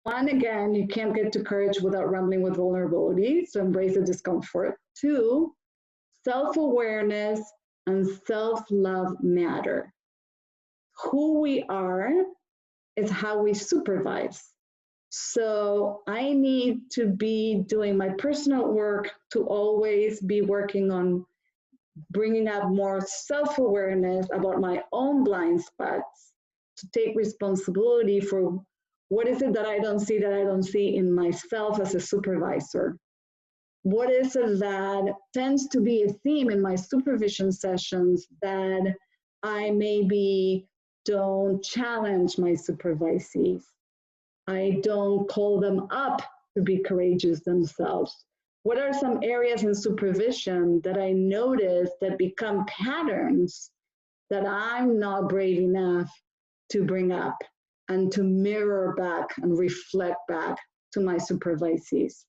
one, again, you can't get to courage without rambling with vulnerability, so embrace the discomfort. Two, self-awareness and self-love matter. Who we are is how we supervise. So I need to be doing my personal work to always be working on bringing up more self-awareness about my own blind spots, to take responsibility for what is it that I don't see in myself as a supervisor. What is it that tends to be a theme in my supervision sessions that I maybe don't challenge my supervisees? I don't call them up to be courageous themselves. What are some areas in supervision that I notice that become patterns that I'm not brave enough to bring up and to mirror back and reflect back to my supervisees?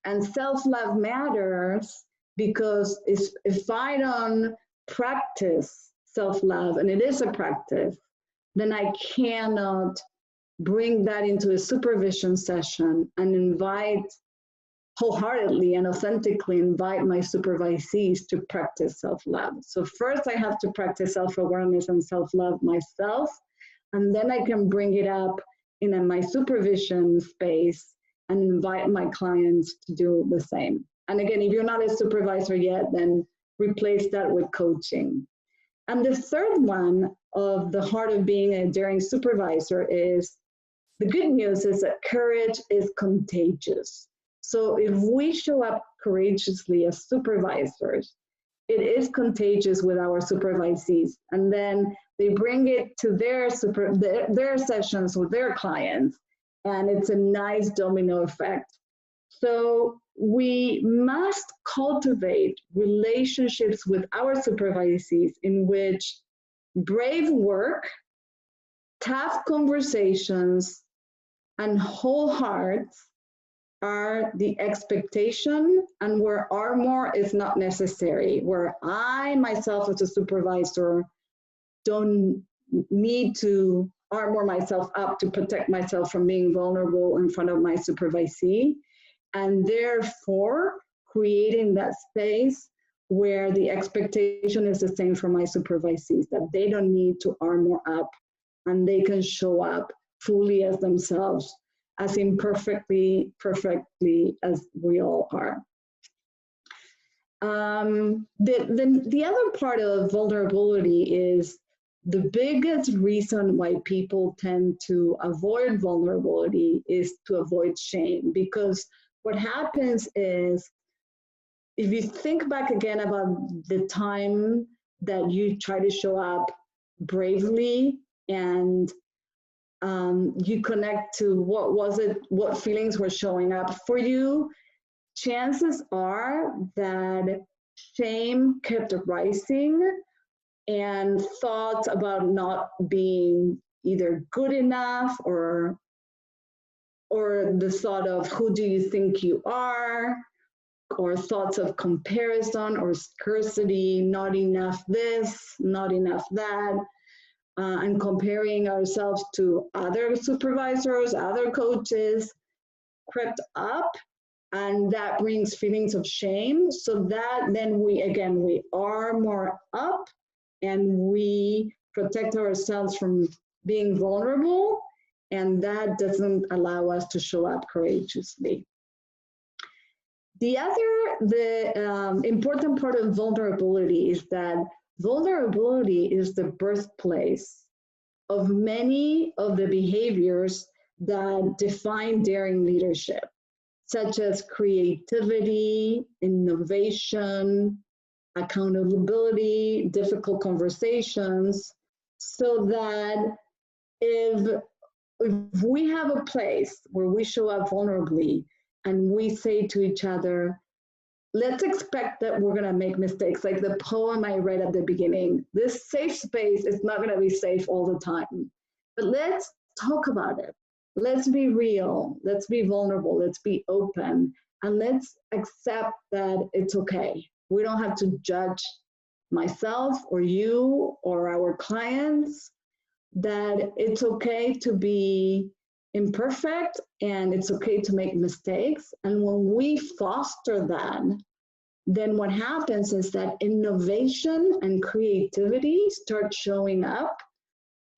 And self-love matters because if I don't practice self-love, and it is a practice, then I cannot bring that into a supervision session and invite wholeheartedly and authentically invite my supervisees to practice self-love. So first I have to practice self-awareness and self-love myself, and then I can bring it up in my supervision space and invite my clients to do the same. And again, if you're not a supervisor yet, then replace that with coaching. And the third one of the heart of being a daring supervisor is, the good news is that courage is contagious. So if we show up courageously as supervisors, it is contagious with our supervisees. And then they bring it to their sessions with their clients, and it's a nice domino effect. So we must cultivate relationships with our supervisees in which brave work, tough conversations, and whole hearts are the expectation, and where armor is not necessary, where I myself as a supervisor don't need to armor myself up to protect myself from being vulnerable in front of my supervisee, and therefore creating that space where the expectation is the same for my supervisees, that they don't need to armor up and they can show up fully as themselves, as imperfectly, perfectly as we all are. The other part of vulnerability is the biggest reason why people tend to avoid vulnerability is to avoid shame. Because what happens is, if you think back again about the time that you try to show up bravely and you connect to what feelings were showing up for you, chances are that shame kept rising, and thoughts about not being either good enough or the thought of who do you think you are, or thoughts of comparison or scarcity, not enough this, not enough that, and comparing ourselves to other supervisors, other coaches, crept up, and that brings feelings of shame. So that then we armor up and we protect ourselves from being vulnerable, and that doesn't allow us to show up courageously. The important part of vulnerability is that vulnerability is the birthplace of many of the behaviors that define daring leadership, such as creativity, innovation, accountability, difficult conversations, so that if we have a place where we show up vulnerably and we say to each other, let's expect that we're going to make mistakes. Like the poem I read at the beginning, this safe space is not going to be safe all the time, but let's talk about it. Let's be real. Let's be vulnerable. Let's be open. And let's accept that it's okay. We don't have to judge myself or you or our clients, that it's okay to be imperfect and it's okay to make mistakes. And when we foster that, then what happens is that innovation and creativity start showing up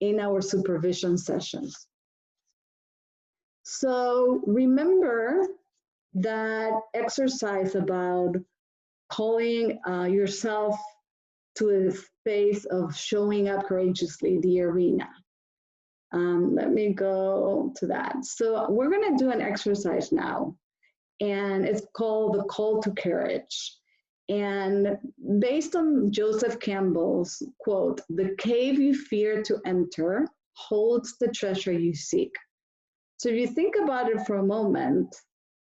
in our supervision sessions. So remember that exercise about calling yourself to a space of showing up courageously, the arena. Let me go to that. So we're going to do an exercise now, and it's called the call to courage. And based on Joseph Campbell's quote, "The cave you fear to enter holds the treasure you seek." So if you think about it for a moment,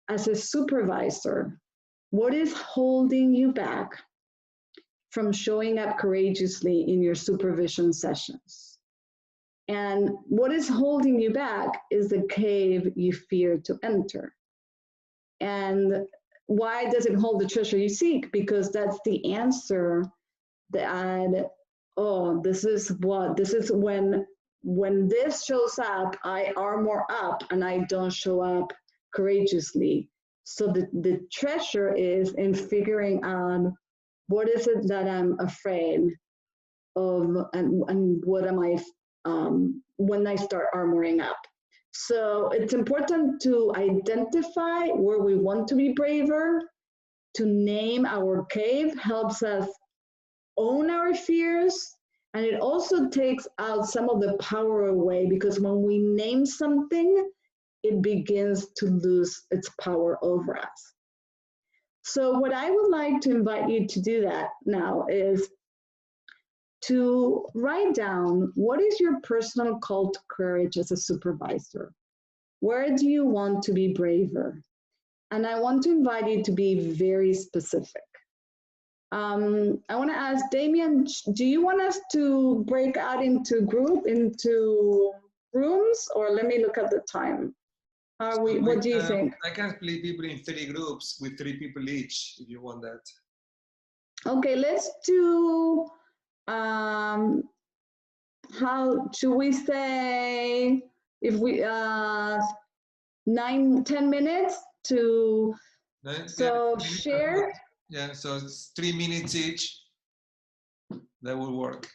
as a supervisor, what is holding you back from showing up courageously in your supervision sessions? And what is holding you back is the cave you fear to enter. And why does it hold the treasure you seek? Because that's the answer that, oh, this is when this shows up, I armor up and I don't show up courageously. So the treasure is in figuring out what is it that I'm afraid of, and what am I when I start armoring up. So it's important to identify where we want to be braver. To name our cave helps us own our fears, and it also takes out some of the power away, because when we name something, it begins to lose its power over us. So what I would like to invite you to do that now is to write down, what is your personal call to courage as a supervisor? Where do you want to be braver? And I want to invite you to be very specific. I want to ask Damien, do you want us to break out into rooms, or let me look at the time? What do you think? I can split people in 3 groups with 3 people each, if you want that. Okay, let's do, how should we say, if we, 10 minutes to, so share. Yeah, so it's 3 minutes each. That will work.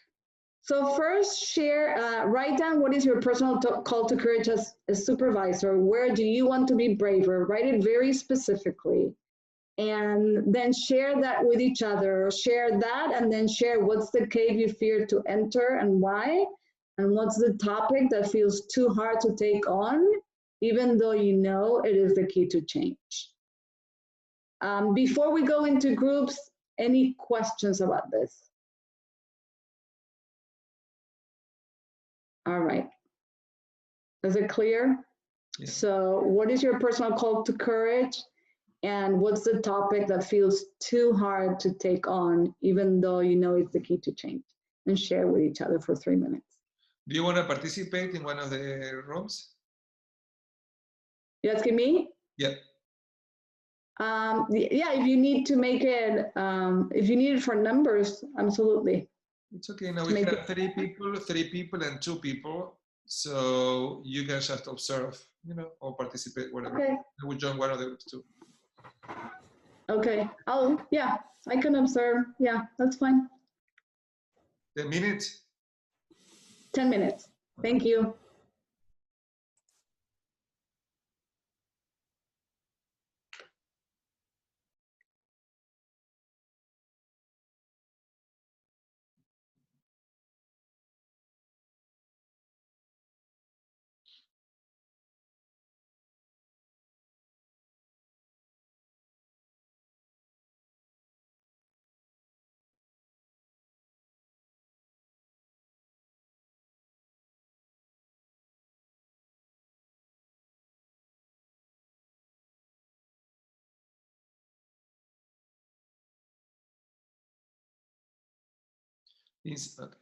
So first share, write down what is your personal call to courage as a supervisor. Where do you want to be braver? Write it very specifically. And then share that with each other. Share that, and then share what's the cave you fear to enter and why. And what's the topic that feels too hard to take on, even though you know it is the key to change. Before we go into groups, any questions about this? All right. Is it clear? Yeah. So what is your personal call to courage? And what's the topic that feels too hard to take on, even though you know it's the key to change? And share with each other for 3 minutes. Do you want to participate in one of the rooms? You asking me? Yeah. Yeah, if you need to make it, if you need it for numbers, absolutely. It's okay. Now we have 3 people and 2 people. So you can just observe, you know, or participate, whatever. Okay. I will join one of the groups too. Okay. Oh, yeah, I can observe. Yeah, that's fine. 10 minutes? 10 minutes. Thank you. Okay.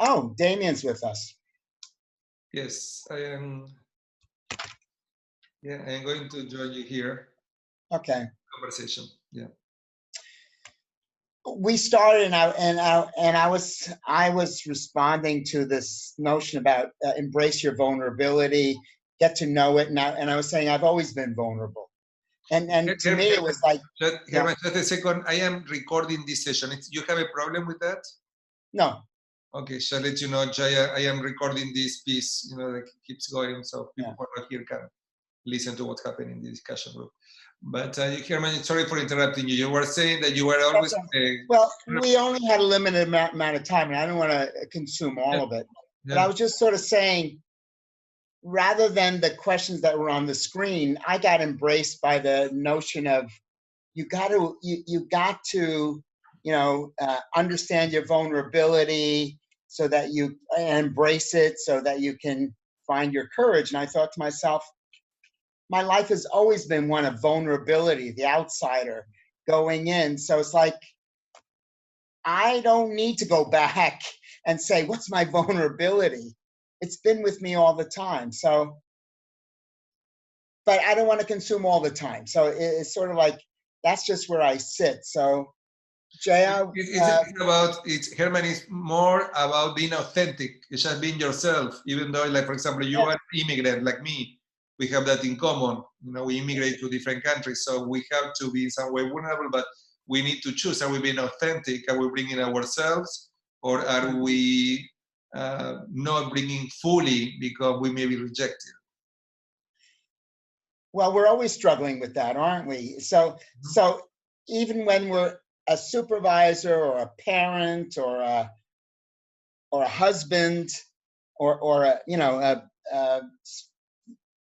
Oh, Damien's with us. Yes, I am. Yeah, I am going to join you here. Okay. Conversation. Yeah. We started, and I was responding to this notion about embrace your vulnerability, get to know it, and I was saying I've always been vulnerable, and to me it was like. Herman, just a second. I am recording this session. You have a problem with that? No. Okay, shall let you know, Jaya. I am recording this piece. That keeps going, so people who are not here can listen to what's happening in the discussion group. But Herman, sorry for interrupting you. You were saying that you were always. Well, we only had a limited amount of time, and I don't want to consume all of it. But I was just sort of saying, rather than the questions that were on the screen, I got embraced by the notion of you got to understand your vulnerability so that you embrace it, so that you can find your courage. And I thought to myself, my life has always been one of vulnerability, the outsider going in. So it's like, I don't need to go back and say, what's my vulnerability? It's been with me all the time. So, but I don't want to consume all the time. So it's sort of like, that's just where I sit. So, Jaya, Herman, is more about being authentic. It's just being yourself, even though, like, for example, you are an immigrant like me. We have that in common. We immigrate to different countries, so we have to be in some way vulnerable, but we need to choose. Are we being authentic? Are we bringing ourselves? Or are we not bringing fully because we may be rejected? Well, we're always struggling with that, aren't we? So even when we're a supervisor or a parent or a husband or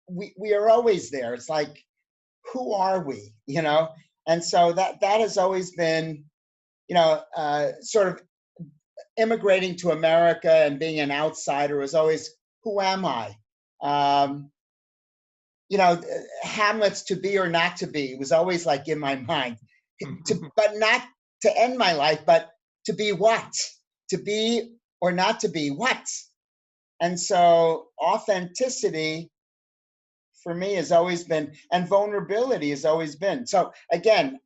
we are always there. It's like, who are we? And so that has always been, sort of immigrating to America and being an outsider was always, who am I? Hamlet's to be or not to be was always like in my mind, but not to end my life, but to be what? To be or not to be what? And so authenticity for me has always been, and vulnerability has always been. So again,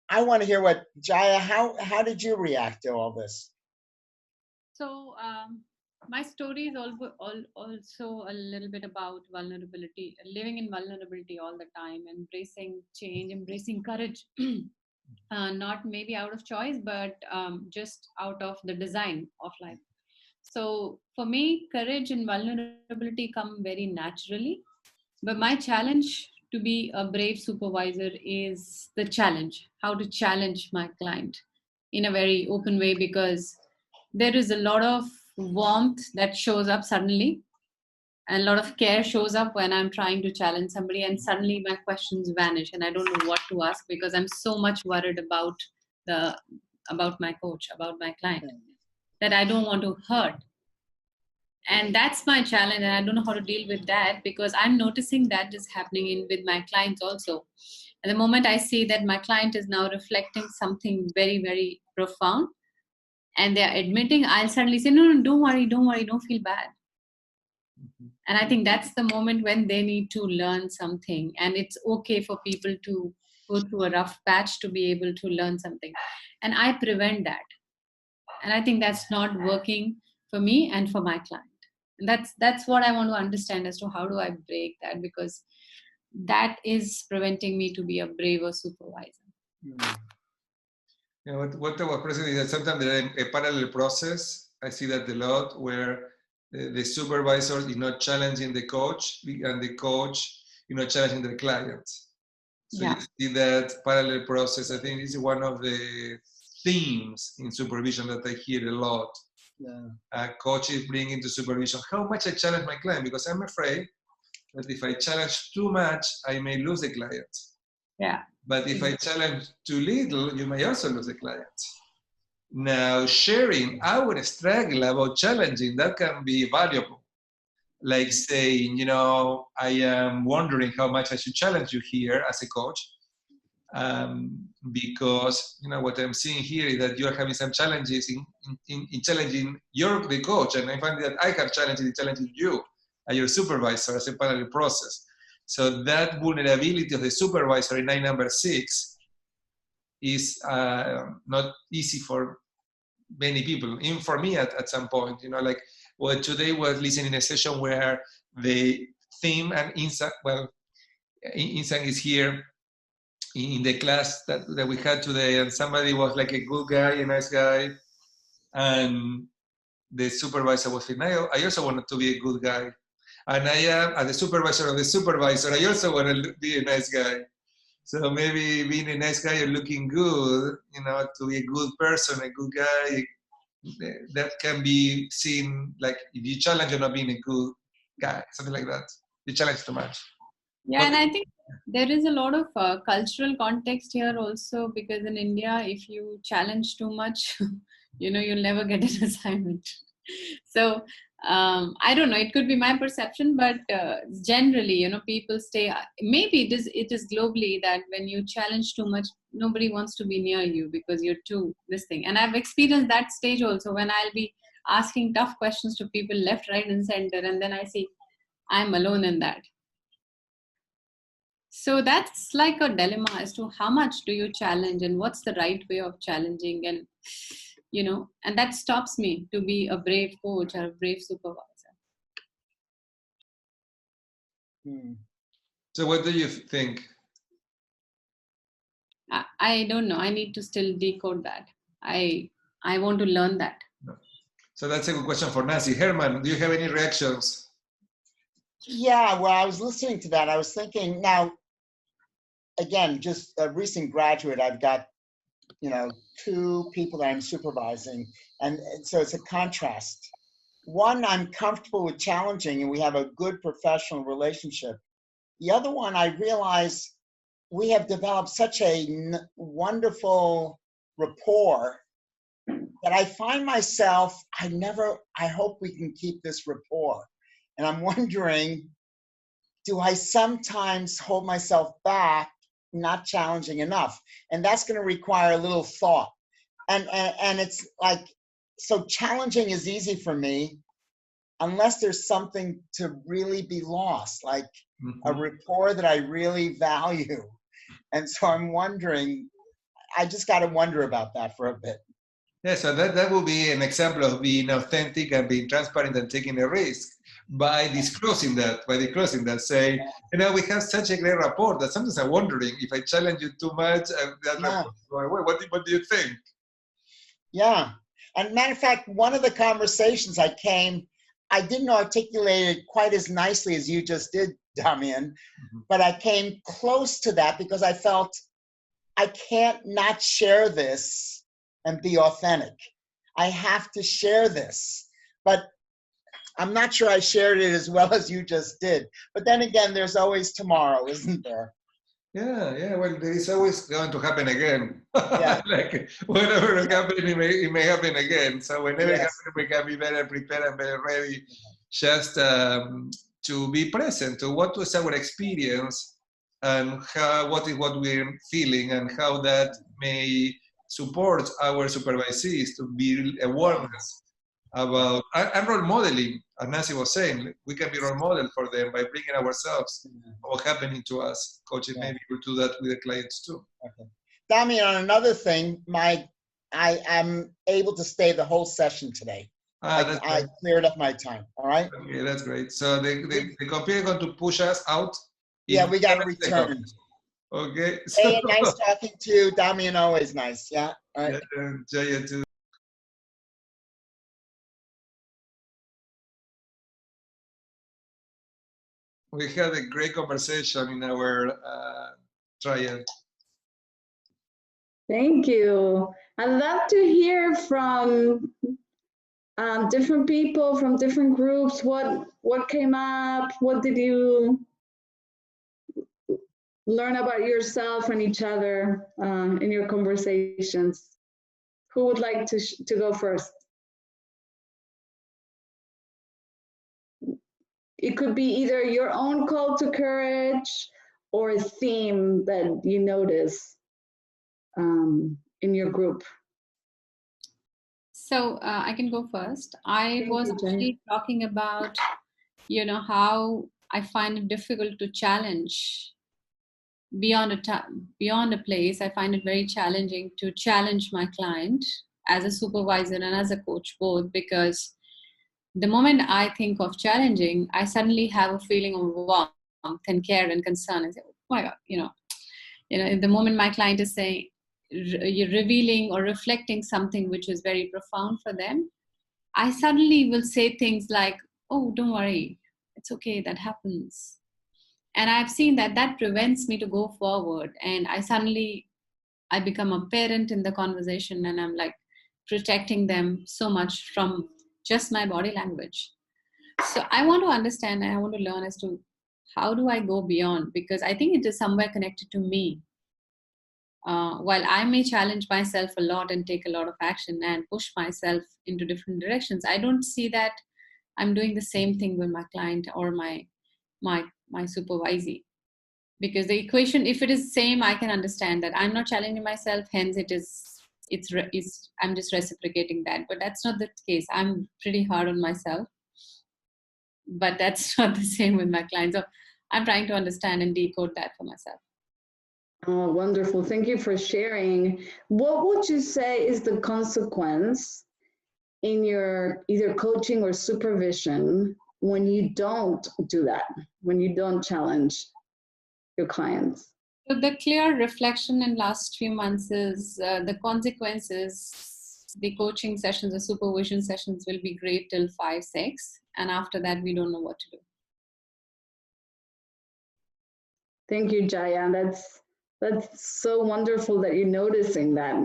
I want to hear what, Jaya, how did you react to all this? So my story is also a little bit about vulnerability, living in vulnerability all the time, embracing change, embracing courage, not maybe out of choice, but just out of the design of life. So for me, courage and vulnerability come very naturally. But my challenge to be a brave supervisor is the challenge, how to challenge my client in a very open way, because there is a lot of warmth that shows up suddenly and a lot of care shows up when I'm trying to challenge somebody, and suddenly my questions vanish and I don't know what to ask because I'm so much worried about my coach, about my client, that I don't want to hurt. And that's my challenge, and I don't know how to deal with that because I'm noticing that is happening with my clients also. At the moment I see that my client is now reflecting something very, very profound and they're admitting, I'll suddenly say, no, don't worry, don't feel bad. And I think that's the moment when they need to learn something, and it's okay for people to go through a rough patch to be able to learn something. And I prevent that. And I think that's not working for me and for my client. And that's what I want to understand as to how do I break that, because that is preventing me to be a braver supervisor. What I was present is that sometimes there is a parallel process. I see that a lot where the supervisor is not challenging the coach and the coach challenging their clients. So you see that parallel process. I think this is one of the themes in supervision that I hear a lot. Coaches bring into supervision how much I challenge my client, because I'm afraid that if I challenge too much, I may lose the client. But if I challenge too little, you may also lose the client. Now, sharing our struggle about challenging, that can be valuable. Like saying, you know, I am wondering how much I should challenge you here as a coach. Because, you know, what I'm seeing here is that you're having some challenges in challenging the coach. And I find that I have challenges in challenging you and your supervisor as a parallel process. So that vulnerability of the supervisor in line number 6 is not easy for many people, even for me at some point, you know, like, well, today was listening a session where the theme, and Insan is here in the class that we had today, and somebody was like a good guy, a nice guy, and the supervisor was saying, I also wanted to be a good guy, and I am, as the supervisor of the supervisor, I also want to be a nice guy. So maybe being a nice guy or looking good, you know, to be a good person, a good guy, that can be seen like if you challenge you're not being a good guy, something like that. You challenge too much. Yeah, and I think there is a lot of cultural context here also, because in India, if you challenge too much, you know, you'll never get an assignment. So I don't know, it could be my perception, but generally, you know, people stay, maybe it is globally that when you challenge too much, nobody wants to be near you because you're too this thing. And I've experienced that stage also when I'll be asking tough questions to people left, right, and center, and then I see I'm alone in that. So that's like a dilemma as to how much do you challenge and what's the right way of challenging, and, you know, and that stops me to be a brave coach or a brave supervisor. So what do you think? I don't know. I need to still decode that. I want to learn that. So that's a good question for Nancy. Herman, do you have any reactions? Yeah, well, I was listening to that. I was thinking, now, again, just a recent graduate, I've got, you know, 2 people that I'm supervising. And so it's a contrast. One, I'm comfortable with challenging and we have a good professional relationship. The other one, I realize we have developed such a wonderful rapport that I find myself, I hope we can keep this rapport. And I'm wondering, do I sometimes hold myself back, not challenging enough? And that's going to require a little thought. And it's like, so challenging is easy for me unless there's something to really be lost, like a rapport that I really value. And so I'm wondering, I just got to wonder about that for a bit. Yeah, so that will be an example of being authentic and being transparent and taking a risk by disclosing that, say, you know, we have such a great rapport that sometimes I'm wondering if I challenge you too much, what do you think? Yeah. And matter of fact, one of the conversations I didn't articulate it quite as nicely as you just did, Damian, but I came close to that because I felt I can't not share this and be authentic. I have to share this. But I'm not sure I shared it as well as you just did. But then again, there's always tomorrow, isn't there? Yeah. Well, there is always going to happen again. Yeah. Like whatever happens, it may happen again. So whenever it happens, we can be better prepared and better ready. Just to be present to what was our experience and what we're feeling and how that may support our supervisees to build awareness about and role modeling. As Nancy was saying, we can be role model for them by bringing ourselves what's happening to us. Coaches maybe will do that with the clients too. Okay. Damian, on another thing, I am able to stay the whole session today. I cleared up my time. All right. Okay, that's great. So the computer is going to push us out. Yeah, we got to return. Seconds. Okay. Hey, nice talking to you, Damian. Always nice. Yeah. All right. Yeah, you too. We had a great conversation in our trial. Thank you. I'd love to hear from different people from different groups. What came up? What did you learn about yourself and each other in your conversations? Who would like to go first? It could be either your own call to courage or a theme that you notice in your group. So I can go first. I was actually talking about, how I find it difficult to challenge beyond a place. I find it very challenging to challenge my client as a supervisor and as a coach both, because the moment I think of challenging, I suddenly have a feeling of warmth and care and concern. I say, oh my God, the moment my client is saying, you're revealing or reflecting something which is very profound for them, I suddenly will say things like, oh, don't worry, it's okay, that happens. And I've seen that prevents me to go forward. And I become a parent in the conversation, and I'm like protecting them so much from just my body language. So I want to understand and I want to learn as to how do I go beyond, because I think it is somewhere connected to me. While I may challenge myself a lot and take a lot of action and push myself into different directions, I don't see that I'm doing the same thing with my client or my supervisee. Because the equation, if it is same, I can understand that I'm not challenging myself, hence I'm just reciprocating that. But that's not the case. I'm pretty hard on myself, but that's not the same with my clients. So I'm trying to understand and decode that for myself. Oh, wonderful. Thank you for sharing. What would you say is the consequence in your either coaching or supervision when you don't do that, when you don't challenge your clients? So the clear reflection in last few months is the consequences, the coaching sessions, the supervision sessions will be great till 5, 6. And after that, we don't know what to do. Thank you, Jaya. That's so wonderful that you're noticing that.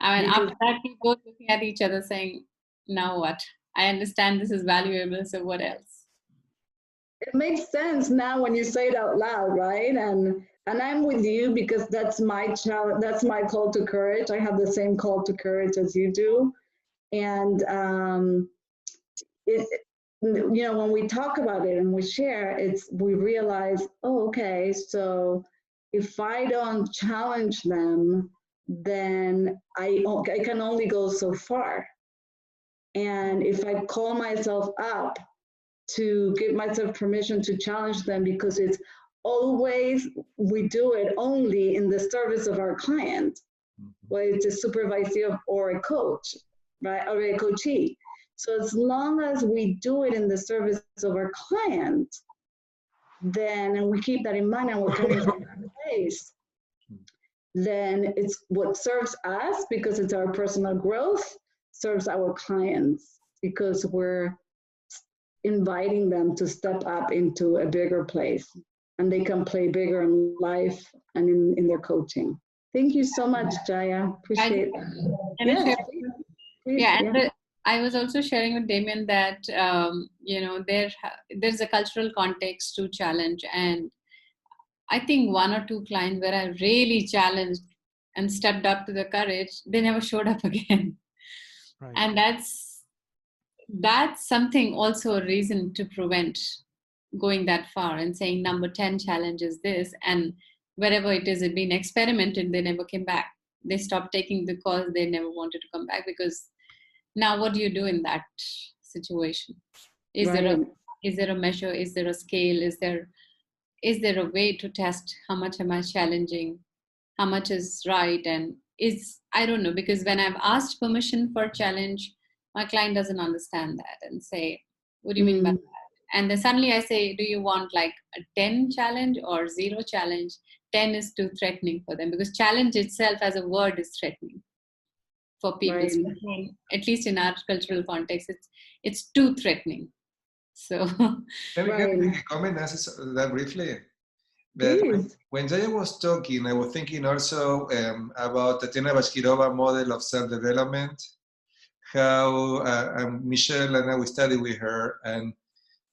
I mean, after that, we both looking at each other saying, now what? I understand this is valuable, so what else? It makes sense now when you say it out loud, right? And I'm with you because that's my challenge. That's my call to courage. I have the same call to courage as you do. And when we talk about it and we share, we realize, oh, okay, so if I don't challenge them, then I can only go so far. And if I call myself up to give myself permission to challenge them, because it's always, we do it only in the service of our client, whether it's a supervisor or a coach, right, or a coachee. So as long as we do it in the service of our client, then, and we keep that in mind and we're coming from that place, then it's what serves us because it's our personal growth, serves our clients because we're inviting them to step up into a bigger place and they can play bigger in life and in their coaching. Thank you so much, Jaya. Appreciate that. Yes, I was also sharing with Damien that, there's a cultural context to challenge. And I think 1 or 2 clients where I really challenged and stepped up to the courage, they never showed up again. Right. And that's something also a reason to prevent going that far and saying number 10 challenge is this. And wherever it is, it being experimented, they never came back. They stopped taking the course. They never wanted to come back because now what do you do in that situation? Is there a measure? Is there a scale? Is there a way to test how much am I challenging? How much is right? And I don't know, because when I've asked permission for challenge, my client doesn't understand that and say, what do you mean by that? And then suddenly I say, do you want like a 10 challenge or 0 challenge? 10 is too threatening for them because challenge itself as a word is threatening for people. Right. At least in our cultural context, it's too threatening. So let me comment that briefly. But when Jaya was talking, I was thinking also about Tatiana Bashkirova model of self-development, how Michelle and I, we studied with her, and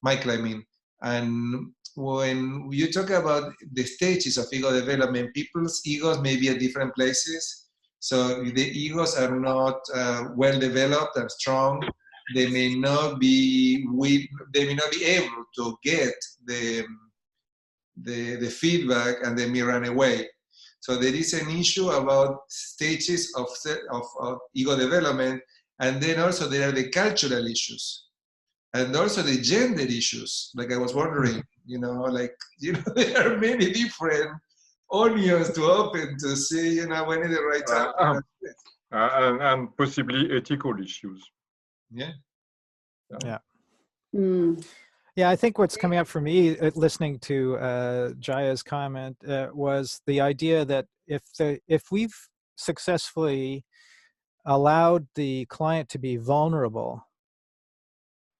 Michael, I mean. And when you talk about the stages of ego development, people's egos may be at different places. So the egos are not well developed and strong. They may not be able to get the feedback, and they may run away. So there is an issue about stages of ego development, and then also there are the cultural issues, and also the gender issues. Like I was wondering, there are many different onions to open to see, when is the right time. And possibly ethical issues. Yeah. Yeah. Mm. Yeah, I think what's coming up for me, listening to Jaya's comment, was the idea that if we've successfully allowed the client to be vulnerable,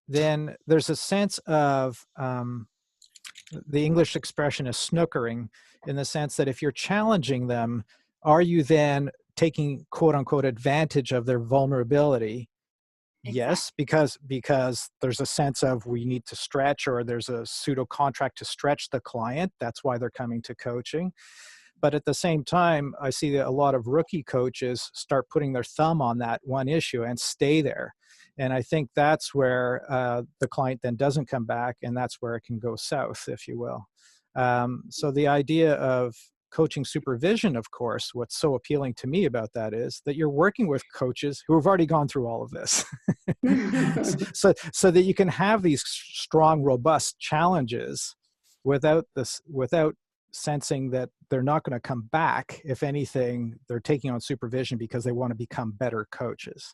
then there's a sense of the English expression is snookering, in the sense that if you're challenging them, are you then taking quote unquote advantage of their vulnerability? Yes, because there's a sense of we need to stretch, or there's a pseudo contract to stretch the client. That's why they're coming to coaching. But at the same time, I see that a lot of rookie coaches start putting their thumb on that one issue and stay there. And I think that's where the client then doesn't come back, and that's where it can go south, if you will. So the idea of coaching supervision, of course, what's so appealing to me about that is that you're working with coaches who have already gone through all of this. so that you can have these strong, robust challenges without sensing that they're not going to come back. If anything, they're taking on supervision because they want to become better coaches.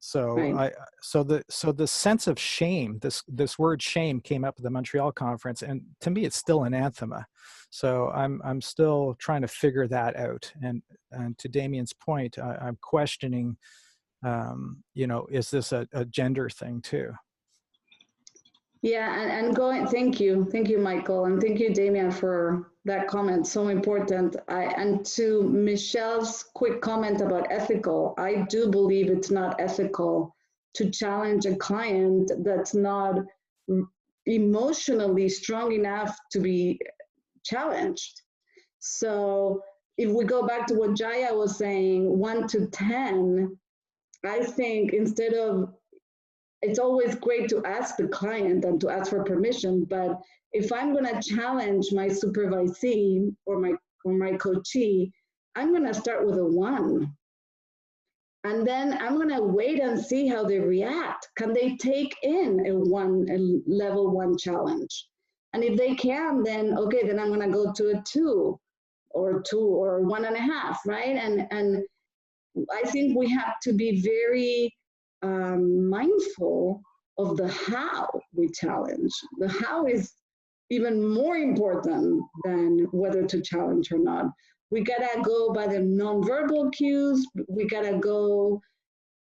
So the sense of shame, this word shame came up at the Montreal conference, and to me it's still an anathema. So I'm still trying to figure that out. And to Damien's point, I'm questioning, is this a gender thing too? Yeah, and thank you, Michael, and thank you, Damien, for that comment. So important. And to Michelle's quick comment about ethical, I do believe it's not ethical to challenge a client that's not emotionally strong enough to be challenged. So if we go back to what Jaya was saying, 1 to 10, I think instead of, it's always great to ask the client and to ask for permission, but if I'm going to challenge my supervisee or my coachee, I'm going to start with a 1. And then I'm going to wait and see how they react. Can they take in a level 1 challenge? And if they can, then okay, then I'm going to go to a 2 or 1.5, right? And I think we have to be very mindful of the how we challenge. The how is even more important than whether to challenge or not. We gotta go by the nonverbal cues. We gotta go,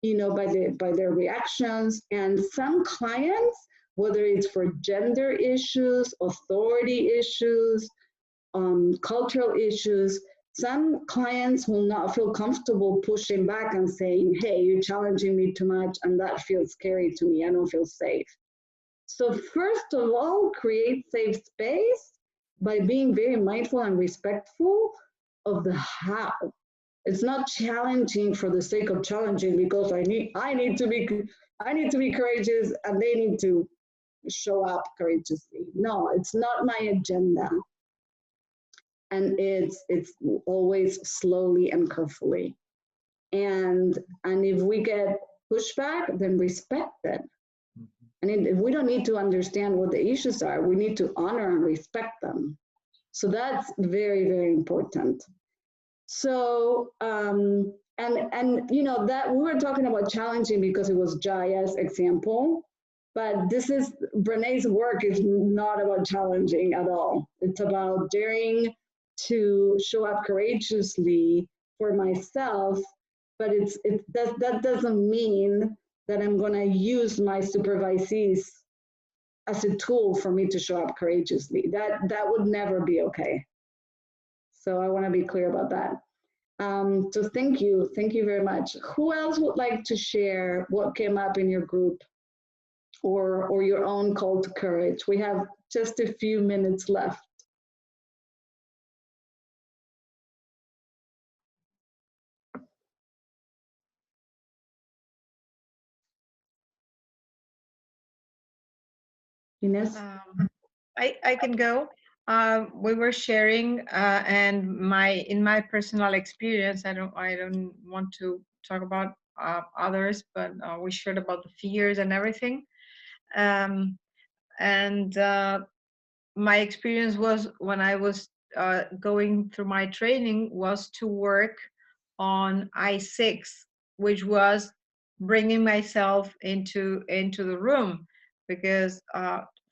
by their reactions. And some clients, whether it's for gender issues, authority issues, cultural issues, some clients will not feel comfortable pushing back and saying, hey, you're challenging me too much, and that feels scary to me. I don't feel safe. So first of all, create safe space by being very mindful and respectful of the how. It's not challenging for the sake of challenging because I need to be courageous and they need to show up courageously. No, it's not my agenda. And it's always slowly and carefully. And if we get pushback, then respect it. And if we don't need to understand what the issues are, we need to honor and respect them. So that's very, very important. So, and that we were talking about challenging because it was Jaya's example, but Brené's work is not about challenging at all. It's about daring to show up courageously for myself, but that doesn't mean that I'm going to use my supervisees as a tool for me to show up courageously. That would never be okay. So I want to be clear about that. So thank you very much. Who else would like to share what came up in your group or your own call to courage? We have just a few minutes left. Ines? I can go. We were sharing, and in my personal experience, I don't want to talk about others, but we shared about the fears and everything. My experience was when I was going through my training was to work on I6, which was bringing myself into the room, because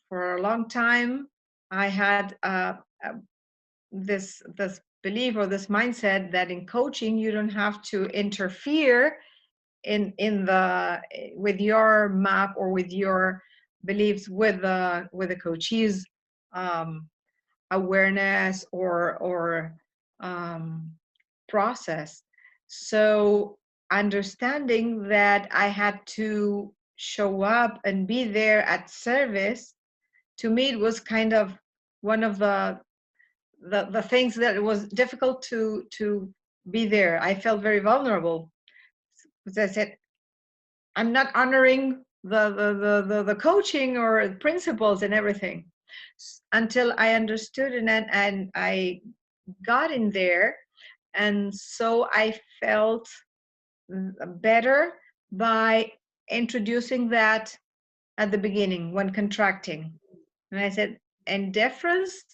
for a long time I had this belief or this mindset that in coaching you don't have to interfere with your map or with your beliefs with the coachee's awareness or process. So understanding that I had to show up and be there at service, to me it was kind of one of the things that it was difficult to be there. I felt very vulnerable, because I said, I'm not honoring the coaching or the principles and everything, until I understood it and I got in there. And so I felt better by introducing that at the beginning when contracting. And I said, in deference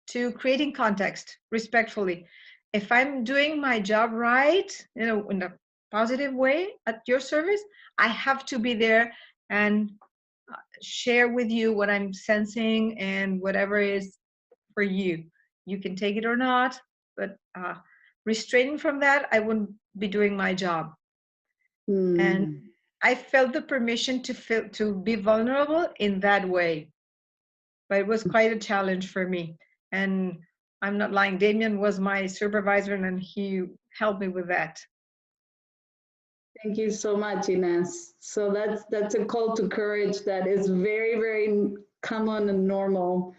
to creating context respectfully, if I'm doing my job right, in a positive way at your service, I have to be there and share with you what I'm sensing and whatever is for you. You can take it or not, but restraining from that, I wouldn't be doing my job. And I felt the permission to be vulnerable in that way. But it was quite a challenge for me. And I'm not lying, Damien was my supervisor and he helped me with that. Thank you so much, Ines. So that's a call to courage that is very, very common and normal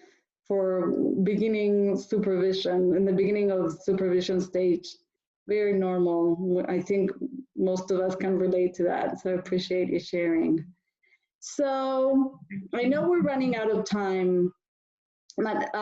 for beginning supervision, in the beginning of supervision stage. Very normal. I think most of us can relate to that. So I appreciate you sharing. So I know we're running out of time, but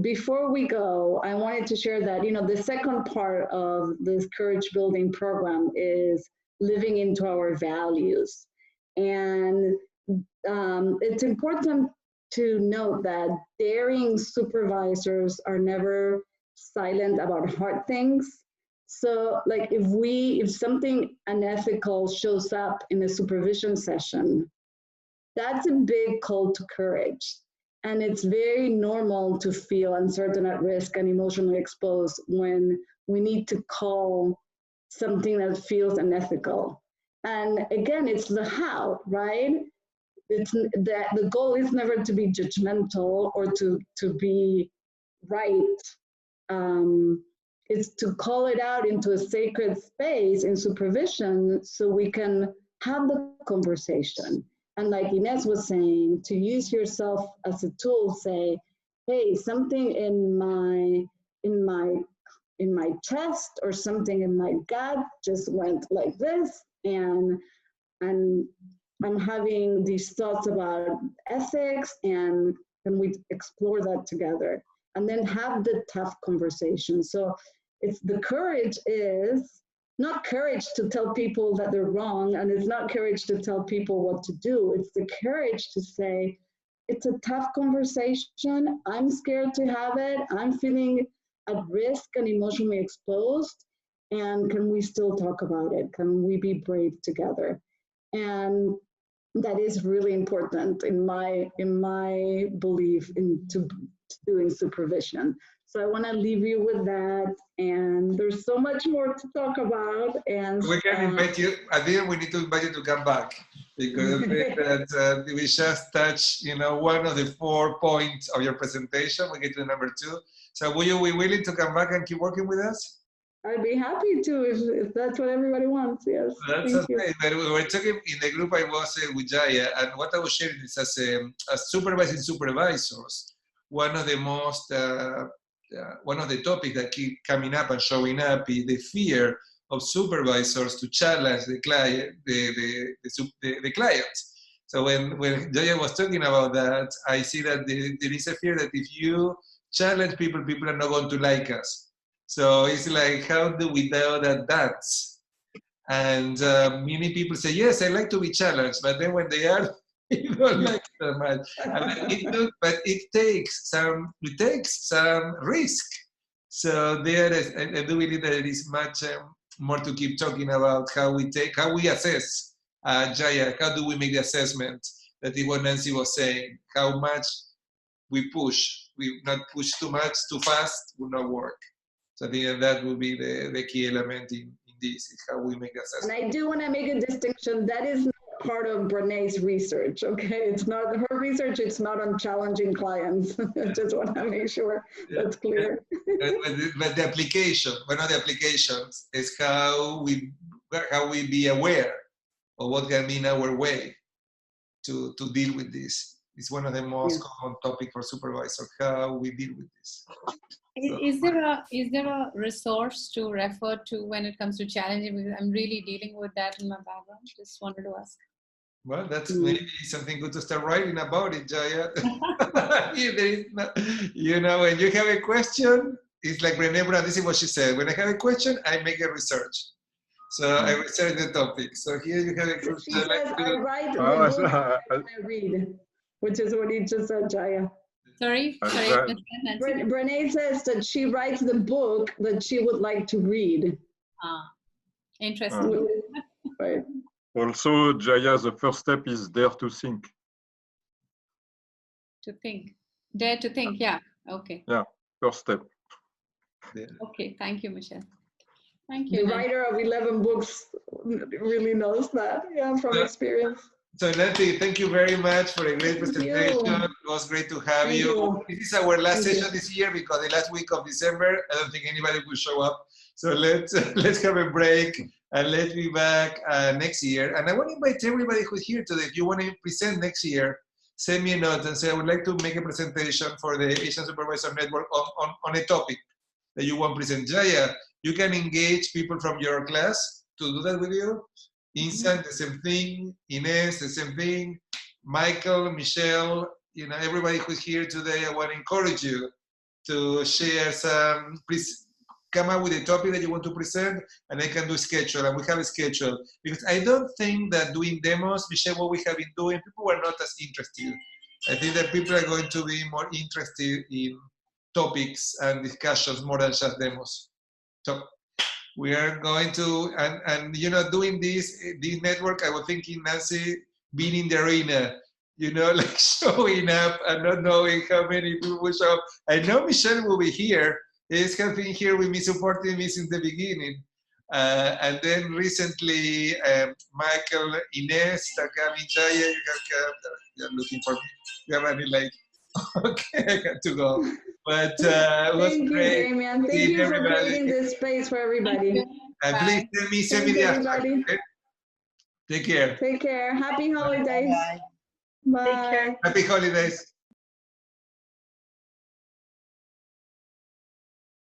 before we go, I wanted to share that, the second part of this courage building program is living into our values. And it's important to note that daring supervisors are never silent about hard things. So like if something unethical shows up in a supervision session, that's a big call to courage. And it's very normal to feel uncertain, at risk, and emotionally exposed when we need to call something that feels unethical. And again, it's the how, right? It's that the goal is never to be judgmental or to be right. It's to call it out into a sacred space in supervision so we can have the conversation. And like Ines was saying, to use yourself as a tool, say, hey, something in my chest or something in my gut just went like this, and I'm having these thoughts about ethics, and can we explore that together? And then have the tough conversation. So it's the courage is not courage to tell people that they're wrong, and it's not courage to tell people what to do. It's the courage to say, it's a tough conversation. I'm scared to have it. I'm feeling at risk and emotionally exposed. And can we still talk about it? Can we be brave together? And that is really important in my belief into doing supervision. So I want to leave you with that. And there's so much more to talk about. And we can invite you. I think we need to invite you to come back, because I think that we just touched, one of the 4 points of your presentation. We get to number 2. So will you be willing to come back and keep working with us? I'd be happy to if that's what everybody wants. Yes. That's okay. But we were talking in the group I was with Jaya, and what I was sharing is as supervising supervisors, one of the most one of the topics that keep coming up and showing up is the fear of supervisors to challenge the client, the clients. So when Jaya was talking about that, I see that there is a fear that if you challenge people, people are not going to like us. So it's like, how do we know that that's? And many people say, yes, I like to be challenged, but then when they are, you don't like so much. But it takes some risk. So there is, I do believe that there is much more to keep talking about how we assess. Jaya, how do we make the assessment? That is what Nancy was saying. How much we push. We not push too much, too fast, will not work. So I think that will be the key element in this, is how we make the assessment. And I do want to make a distinction. That is not part of Brené's research, okay? It's not her research, it's not on challenging clients. I just want to make sure that's clear. But the application, one of the applications is how we be aware of what can be in our way to deal with this. It's one of the most common topics for supervisors, how we deal with this. Is there a resource to refer to when it comes to challenging? Because I'm really dealing with that in my background. Just wanted to ask. Well, that's maybe something good to start writing about it, Jaya. You know, when you have a question, it's like Brené Brown, this is what she said. When I have a question, I make a research. So I research the topic. So here you have a group. She says, I write the book and I read, which is what you just said, Jaya. Sorry. Brené says that she writes the book that she would like to read. Interesting. Right. Also, Jaya, the first step is dare to think. To think. Dare to think, yeah. Okay. Yeah, first step. Yeah. Okay, thank you, Michelle. Thank you. The writer of 11 books really knows that, from experience. So Nancy, thank you very much for a great presentation. It was great to have you. This is our last session this year because the last week of December, I don't think anybody will show up. So let's have a break and let's be back next year. And I want to invite everybody who's here today, if you want to present next year, send me a note and say, I would like to make a presentation for the Asian Supervisor Network on a topic that you want to present. Jaya, you can engage people from your class to do that with you. Insan, the same thing. Ines, the same thing. Michael, Michelle, you know, everybody who's here today, I want to encourage you to share some, please come up with a topic that you want to present, and I can do schedule, and we have a schedule. Because I don't think that doing demos, Michelle, what we have been doing, people are not as interested. I think that people are going to be more interested in topics and discussions more than just demos. So we are going to, and you know, doing this network, I was thinking, Nancy, being in the arena, you know, like showing up and not knowing how many people will show up. I know Michelle will be here. It's has been here with me, supporting me since the beginning. And then recently, Michael, Ines, Takami, Jaya, you're looking for me. You're running like, okay, I got to go. But it was great. Thank you for creating this space for everybody. Please send me the after. Okay? Take care. Take care. Happy holidays. Bye. Bye. Happy holidays.